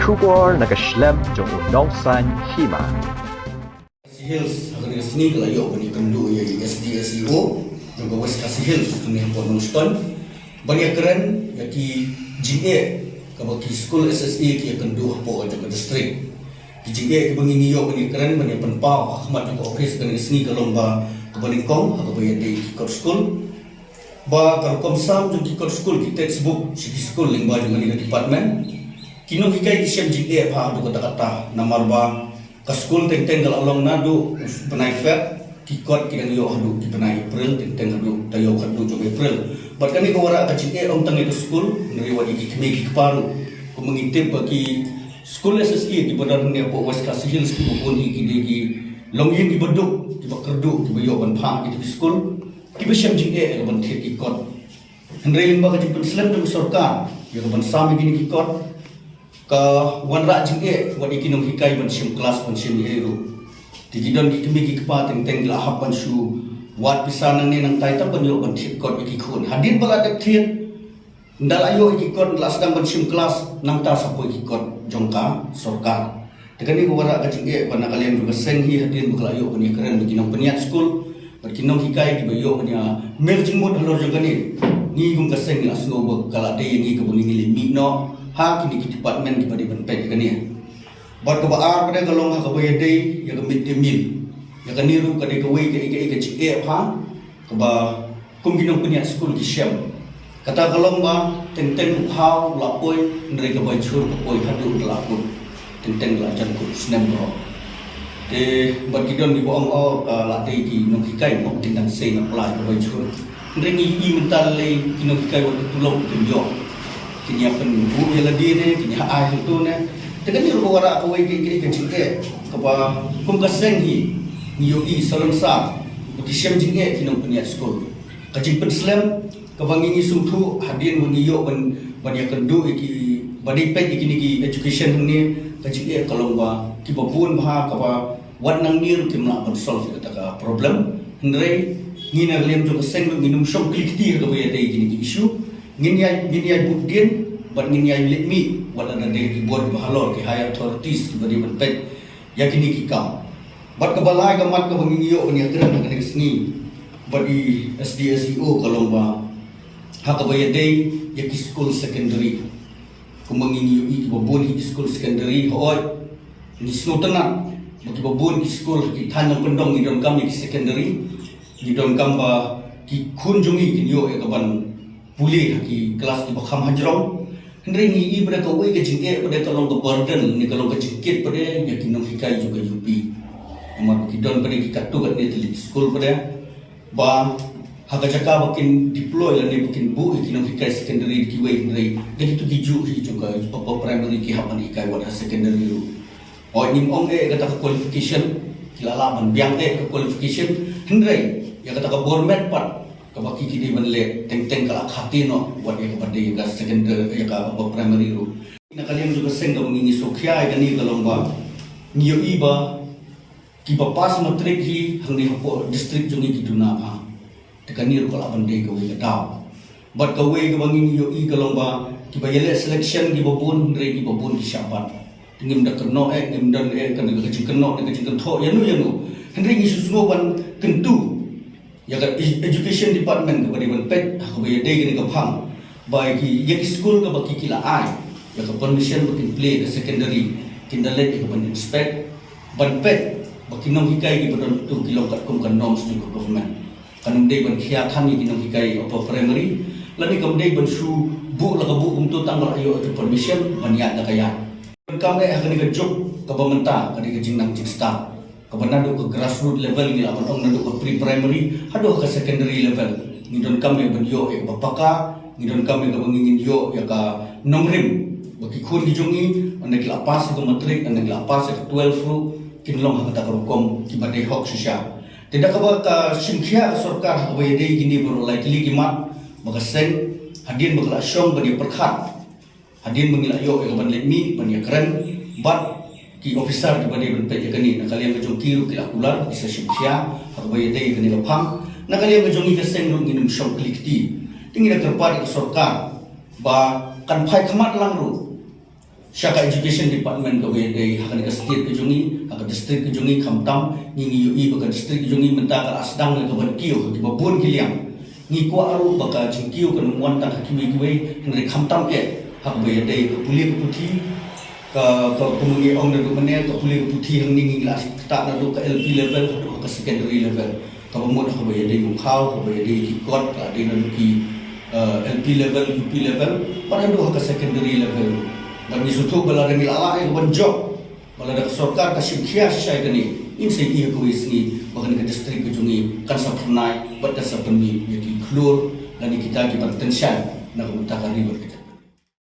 Shubor nakaslem jong unongsan hima. Hills akan sini kalau yo bani kendu ya SDSEO juga West Kasi Hills kami hampa nungston banyak keren ya ki GA kabaki school SSE ki kendu hampa juga distrik ki GA ki bangini yo bani keren bani penpau Ahmad juga office kami sini kalau ba bani kong atau ba di kikot school ba kalau komsam juga kikot school ki textbook si school lingba juga ni department kino hikai ki sem GA pa do kata-kata namar ba ka school teng-teng kalau long nadu penai Feb kikot kidang yo hadu ki penai April teng-teng hadu tayo hadu jo April bat kami ko wara ka chike ong tang itu school ngri wadi ki kemi ki paru ko mengitip bagi school SSE di badan ni po West Kasi Hills ki pun ki ki longin ki beduk ki bakerdu ki bayo ban phang ki school ki besem jike ban thik kikot ngri limba ka jipun slam tu sarkar yo ban sami gini kikot ka wanra jingge wadi kinong hikai ban sim kelas ban sim hero digidon kemi ki kpa teng-teng la hapan su wat pisanan ni nang taita ban yo ban thik kot ki khun hadin bala dak thien ndal ayo ki kot la sedang ban sim kelas nang ta sapoi ki kot jongka sarkar tegani ko wara ka jingge ban kalian juga seng hi hadin bakal ayo ban keren beginong peniat school ban kinong hikai ki bayo ban ya merging mod halor juga ni gum ka seng la snow kala de ni ka bungi limi no ha kini ki department di badi benpet kania bat ka baar pada kalong ha ka bay day ya ka mid day meal ya ka niru ka de ka way ka ika chike ha ka ba kum ginong punya school ki shem kata kalong ba teng haw la poi ndre ka bay chur ka poi hadu la pun teng la chan ku snem ro de bat gidon di boong o la day ki no hikai mo tindang sei na play ka bay chur ndre ni i mental le kinong hikai wa tulong tunjo kini penunggu ya lagi ni kini ai itu ni dengan ni orang kawai kini kecilke kapa kum kaseng hi nioi salangsa bagi siam jinge kini punya school kacing penslam kabangi ni sungtu hadin niyo ban ya kendu ki badi pet kini ki education ni kacing kalau ba ki babun bah kapa wat nang nir ki mla ban solve kata problem ndrei ni na lem jo kaseng minum shop klik ti ka ya dei kini ki issue ngini bukdien bat ngini let me wala na de board bahalor ki higher authorities badi benpet yakini ki kam bat ka balai ka mat ka bangini yo ni akran ka sini badi SDSEO kalong ba ha ka bay day yaki school secondary kumangini yo i babon ki school secondary hoy ni snotana bagi babon ki school ki tanang pendong ni don kam ki secondary ni don kam ba ki kunjungi ki yo ka ban pulih ki kelas di bakham hajrong hendri ni ibra ka wei ka jingke pada kalong ka burden ni kalong ka jingkit pada ya kinong hikai juga yupi amar ki don pada ki katu ka ni tili school pada ba haka jaka bakin deploy la ni bakin bu kinong hikai secondary ki wei hendri de kitu ki ju hi juga papa primary ki hapan hikai wada secondary ru o nim ong kata qualification kilalaman biang ka qualification hendri ya kata ka bormet pat kabaki kini menle teng kala khati no wat ya kabade ya secondary ya ka primary ru ina kalian juga seng ka mengingi sokhya ya ni kalong ba niyo iba ki pas matrik hi hangni hapo district jungi ki duna pa tekani ru kala bande ka wi daw bat ka wi ka mengingi yo i kalong ba ki bayele selection ki babun re ki babun ki syabat tingim da keno ngim dan kan ka jingkeno ka jingkentho ya nu hendri ni susungo ban kentu ya kan education department kepada benpet aku bayar day gini kapang baik yang school ke bagi kila ai ya kan permission bagi play ke secondary kindalet ke ban inspect benpet bagi nom hikai ke badan tu kilo kat kum kan norms juga government kan day ban khiatan ni nom hikai apa primary lani kam day ban su bu la bu untuk tanggal ayo tu permission baniat da kaya kam le akan ke job ke pementa ke jingnang jingsta kebenar ke grassroots level ni lah, orang nado ke pre-primary, aduh ke secondary level. Ni don kami benyo ya bapaka, ni don kami ke bangingin yo ya ka nomrim. Bagi khun dijungi, anda kila pas ke matrik, anda kila pas ke 12 ru, kinlong hakata kerukom kibadai hok sisya. Tidak ke simkhia sarkar habai dei gini baru likely kimat, maka seng hadin bakal asyong bani perkhat. Hadin mengila yo ya ban letmi bani keren, bat ki officer di badi benpet ya kani nak kalian kejong kiru kila kular bisa simsia hak bayar day kani lapang nak kalian kejong ika seng ru nginum syong klikti tinggi nak terpadi ke sarkar ba kan pai khamat lang ru Syaka Education Department ka dari haka ka state ka jungi haka district ka jungi kamtam ngi ui baka district ka jungi menta ka asdang ka ban kiyo ka babun kiliang ngi ko aru baka jungkiyo ka numuan tan hakimi kuwe ngri kamtam ke hak be dari puli puti ka komungi ong na dumane ka puli puti hang ngi kelas tak na do ka LP level ka secondary level ka bamut ka be dari ukhaw ka be dari kikot ka di na ki LP level UP level pada do ka secondary level dan disutu bala dengan ala yang bonjok bala dak sarkar ka shikya syai kani inse iya ko isni bahkan ke distrik ke jungi kan sapnai pada sapni yaki klur dan kita ki potensial na utakari